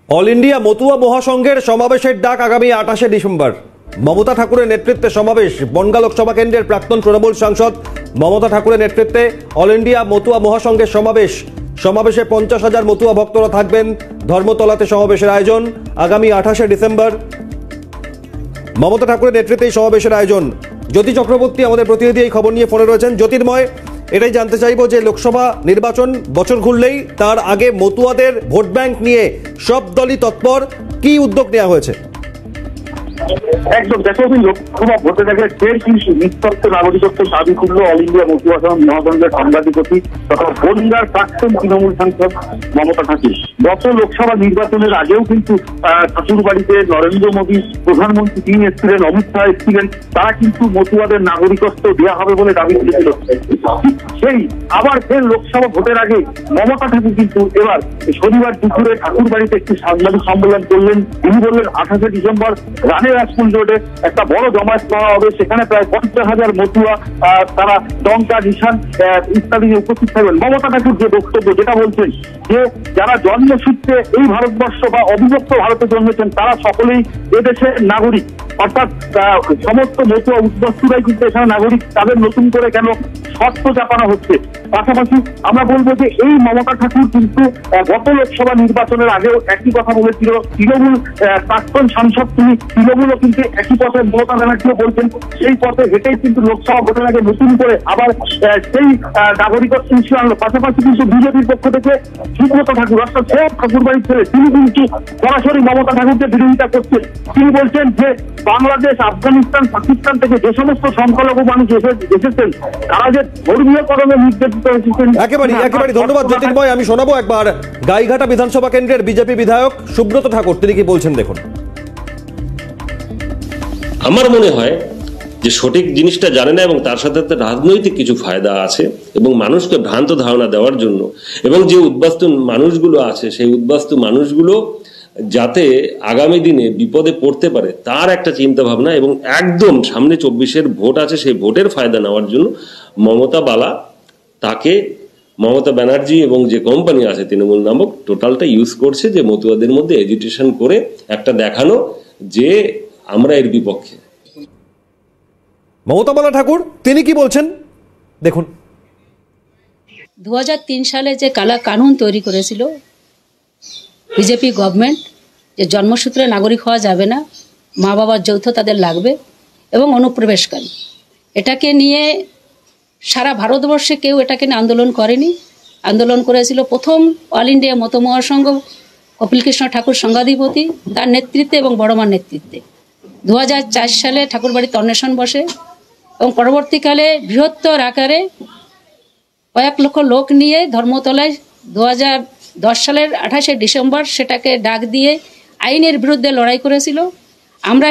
All India Matua মহাসংঘের সমাবেশের ডাক আগামী 28শে ডিসেম্বর। মমতা ঠাকুরের নেতৃত্বে সমাবেশ। বনগাঁ লোকসভা কেন্দ্রের প্রাক্তন তৃণমূল সাংসদ মমতা ঠাকুরের নেতৃত্বে অল ইন্ডিয়া মতুয়া মহাসংঘের সমাবেশে 50,000 মতুয়া ভক্তরা থাকবেন। ধর্মতলাতে সমাবেশের আয়োজন আগামী 28শে ডিসেম্বর। মমতা ঠাকুরের নেতৃত্বে এই সমাবেশের আয়োজন। জ্যোতি চক্রবর্তী আমাদের প্রতিনিধি এই খবর নিয়ে ফোনে রয়েছেন। জ্যোতির্ময়, এটাই জানতে চাইবো যে লোকসভা নির্বাচন বছর ঘুরলেই তার আগে মতুয়াদের ভোট ব্যাংক নিয়ে সব দলই তৎপর, কি উদ্যোগ নেওয়া হয়েছে? একদম, দেখো লোকসভা ভোটের আগে ফের কিন্তু নিঃশর্ত নাগরিকত্ব দাবি করল অল ইন্ডিয়া মতুয়া মহাসংঘের সাংবাদিকতি তথা বনগাঁর প্রাক্তন তৃণমূল সাংসদ মমতা ঠাকুর। গত লোকসভা নির্বাচনের আগেও কিন্তু ঠাকুর বাড়িতে নরেন্দ্র মোদী প্রধানমন্ত্রী তিনি এসেছিলেন, অমিত শাহ এসেছিলেন, তারা কিন্তু মতুয়াদের নাগরিকত্ব দেওয়া হবে বলে দাবি করেছিল। সেই আবার ফের লোকসভা ভোটের আগে মমতা ঠাকুর কিন্তু এবার শনিবার দুপুরে ঠাকুর বাড়িতে একটি সাংবাদিক সম্মেলন করলেন। তিনি বললেন 28শে ডিসেম্বর রাজপুর রোডে একটা বড় জমায়েত করা হবে, সেখানে প্রায় 50,000 মতুয়া তারা ডঙ্কা নিশান ইত্যাদি উপস্থিত থাকবেন। মমতা ঠাকুর যে বক্তব্য যেটা বলছেন যে যারা জন্মসূত্রে এই ভারতবর্ষ বা অবিভক্ত ভারতে জন্মেছেন তারা সকলেই এদেশের নাগরিক, অর্থাৎ সমস্ত মতুয়া উদ্বাস্তুরাই কিন্তু এখানে নাগরিক, তাদের নতুন করে কেন শর্ত চাপানো হচ্ছে। পাশাপাশি আমরা বলবো যে এই মমতা ঠাকুর কিন্তু গত লোকসভা নির্বাচনের আগেও একই কথা বলেছিল। তৃণমূল প্রাক্তন সাংসদ তিনি, তৃণমূলও কিন্তু একই পথে মমতা ব্যানার্জিও বলছেন, সেই পথে হেঁটেই কিন্তু লোকসভা ভোটের আগে নতুন করে আবার সেই নাগরিকত্ব ইস্যু আনলো। পাশাপাশি কিন্তু বিজেপির পক্ষ থেকে সুব্রত ঠাকুর অর্থাৎ সব ঠাকুর বাড়ির ছেলে, তিনি কিন্তু সরাসরি মমতা ঠাকুরকে বিরোধিতা করছেন। তিনি বলছেন যে বাংলাদেশ, আফগানিস্তান, পাকিস্তান থেকে যে সমস্ত সংখ্যালঘু মানুষ এসেছেন তারা যে ধর্মীয় করণে নির্যাতিত হয়েছেন। একেবারে ধন্যবাদ জ্যোতির্ময়। আমি শোনাবো একবার গাইঘাটা বিধানসভা কেন্দ্রের বিজেপি বিধায়ক সুব্রত ঠাকুর, তিনি কি বলছেন দেখুন। আমার মনে হয় যে সঠিক জিনিসটা জানে না এবং তার সাথে রাজনৈতিক কিছু ফায়দা আছে এবং মানুষকে ভ্রান্ত ধারণা দেওয়ার জন্য, এবং যে উদ্বাস্তু মানুষগুলো আছে সেই উদ্বাস্তু মানুষগুলো যাতে আগামী দিনে বিপদে পড়তে পারে তার একটা চিন্তা ভাবনা, এবং একদম সামনে 24-এর ভোট আছে, সেই ভোটের ফায়দা নেওয়ার জন্য মমতা ব্যানার্জি এবং যে কোম্পানি আছে তৃণমূল নামক টোটালটা ইউজ করছে, যে মতুয়াদের মধ্যে এজিটেশন করে একটা দেখানো যে আমরা এর বিপক্ষে। মমতা ঠাকুর তিনি কি বলছেন দেখুন। 2003 সালে যে কালা কানুন তৈরি করেছিল বিজেপি গভর্নমেন্ট, যে জন্মসূত্রে নাগরিক হওয়া যাবে না, মা বাবার যৌথ তাদের লাগবে এবং অনুপ্রবেশকারী, এটাকে নিয়ে সারা ভারতবর্ষে কেউ এটাকে নিয়ে আন্দোলন করেনি। আন্দোলন করেছিল প্রথম অল ইন্ডিয়া মত মহাসংঘ, কপিল কৃষ্ণ ঠাকুর সংঘাধিপতি তার নেতৃত্বে এবং বড়মার নেতৃত্বে। 2004 সালে ঠাকুরবাড়িতে অন্বেষণ বসে এবং পরবর্তীকালে বৃহত্তর আকারে কয়েক লক্ষ লোক নিয়ে ধর্মতলায় 2010 সালের 28শে ডিসেম্বর সেটাকে ডাক দিয়ে আইনের বিরুদ্ধে লড়াই করেছিল। আমরা